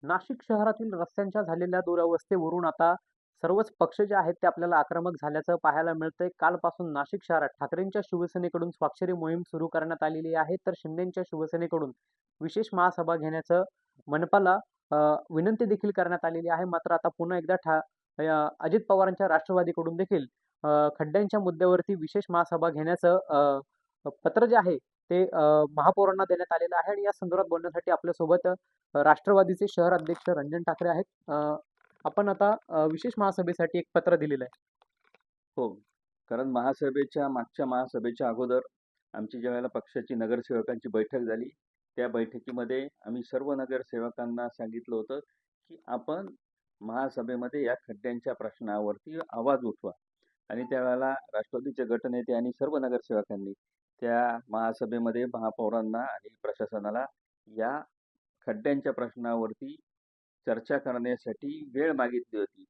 नाशिक शहरातील रस्त्यांच्या झालेल्या दुरवस्थेवरून आता सर्वच पक्ष जे आहेत ते आपल्याला आक्रमक झाल्याचं पाहायला मिळतंय. कालपासून नाशिक शहरात ठाकरेंच्या शिवसेनेकडून स्वाक्षरी मोहीम सुरू करण्यात आलेली आहे, तर शिंदेंच्या शिवसेनेकडून विशेष महासभा घेण्याचं मनपाला विनंती देखील करण्यात आलेली आहे. मात्र आता पुन्हा एकदा अजित पवारांच्या राष्ट्रवादीकडून देखील खड्ड्यांच्या मुद्द्यावरती विशेष महासभा घेण्याचं पत्र जे आहे ते महापौरांना देण्यात आलेलं आहे आणि या संदर्भात बोलण्यासाठी आपल्यासोबत राष्ट्रवादीचे शहर अध्यक्ष रंजन ठाकरे आहेत. आपण आता विशेष महासभेसाठी एक पत्र दिलेलं आहे. हो, कारण महासभेच्या मागच्या महासभेच्या अगोदर आमची ज्यावेळेला पक्षाची नगरसेवकांची बैठक झाली, त्या बैठकीमध्ये आम्ही सर्व नगरसेवकांना सांगितलं होतं, की आपण महासभेमध्ये या खड्ड्यांच्या प्रश्नावरती आवाज उठवा. आणि त्यावेळेला राष्ट्रवादीचे गटनेते आणि सर्व नगरसेवकांनी त्या महासभेमध्ये महापौरांना आणि प्रशासनाला या खड्ड्यांच्या प्रश्नावरती चर्चा करण्यासाठी वेळ मागितली होती.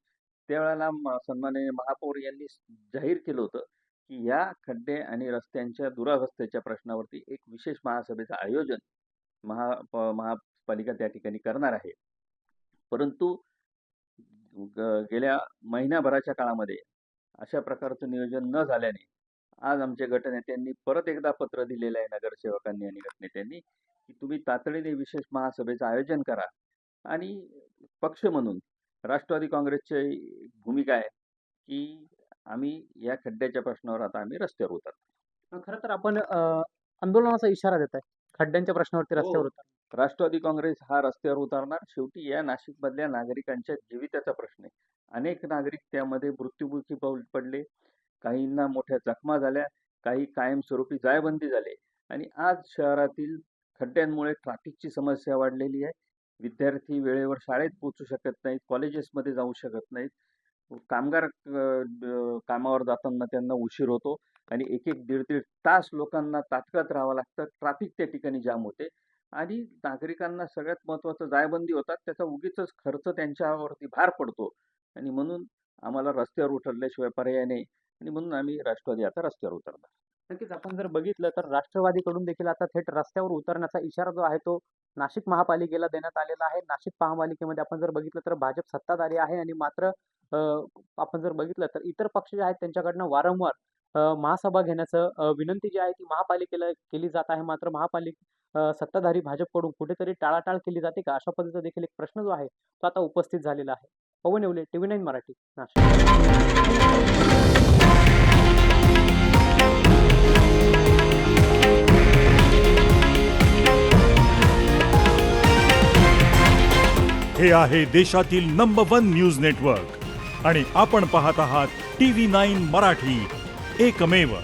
त्यावेळेला सन्माननीय महापौर यांनी जाहीर केलं होतं की या खड्डे आणि रस्त्यांच्या दुरावस्थेच्या प्रश्नावरती एक विशेष महासभेचं आयोजन महापालिका त्या ठिकाणी करणार आहे. परंतु गेल्या महिन्याभराच्या काळामध्ये अशा प्रकारचं नियोजन न झाल्याने आज आमच्या गटनेत्यांनी परत एकदा पत्र दिलेलं आहे नगरसेवकांनी आणि गटनेत्यांनी की तुम्ही तातडीने विशेष महासभेचं आयोजन करा. आणि पक्ष म्हणून राष्ट्रवादी काँग्रेसची भूमिका आहे की आम्ही या खड्ड्याच्या प्रश्नावर आता आम्ही रस्त्यावर उतरतो. खरं तर आपण आंदोलनाचा इशारा देत आहे खड्ड्यांच्या प्रश्नावरती रस्त्यावर उतर. राष्ट्रवादी काँग्रेस हा रस्त्यावर उतरणार. शेवटी या नाशिकमधल्या नागरिकांच्या जीविताचा प्रश्न आहे. अनेक नागरिक त्यामध्ये मृत्युमुखी पडले, काहींना मोठ्या जखमा झाल्या, काही कायमस्वरूपी जायबंदी झाले. आणि आज शहरातील खड्ड्यांमुळे ट्रॅफिकची समस्या वाढलेली आहे. विद्यार्थी वेळेवर शाळेत पोहोचू शकत नाहीत, कॉलेजेसमध्ये जाऊ शकत नाहीत. कामगार कामावर जाताना त्यांना उशीर होतो आणि एक दीड तास लोकांना ताटकळत राहावं लागतं. ट्रॅफिक त्या ठिकाणी जाम होते आणि नागरिकांना सगळ्यात महत्त्वाचं जायबंदी होतात, त्याचा उगीचच खर्च त्यांच्यावरती भार पडतो. आणि म्हणून आम्हाला रस्त्यावर उतरल्याशिवाय पर्याय नाही आणि म्हणून आम्ही राष्ट्रवादी आता रस्त्यावर उतरणार. नक्कीच आपण जर बघितलं तर राष्ट्रवादीकडून देखील आता थेट रस्त्यावर उतरण्याचा इशारा जो आहे तो नाशिक महापालिकेला देण्यात आलेला आहे. नाशिक महापालिकेमध्ये आपण जर बघितलं तर भाजप सत्ताधारी आहे आणि मात्र आपण जर बघितलं तर इतर पक्ष जे आहेत त्यांच्याकडनं वारंवार महासभा घेण्याचं विनंती जी आहे ती महापालिकेला केली जात आहे. मात्र सत्ताधारी भाजपकडून कुठेतरी टाळाटाळ केली जाते का, अशा पद्धतीचा देखील एक प्रश्न जो आहे तो आता उपस्थित झालेला आहे. पवन येवले, TV9 मराठी, नाशिक. हे आहे देशातील नंबर 1 न्यूज नेटवर्क आणि आपण पाहत आहात TV9 मराठी, एकमेव.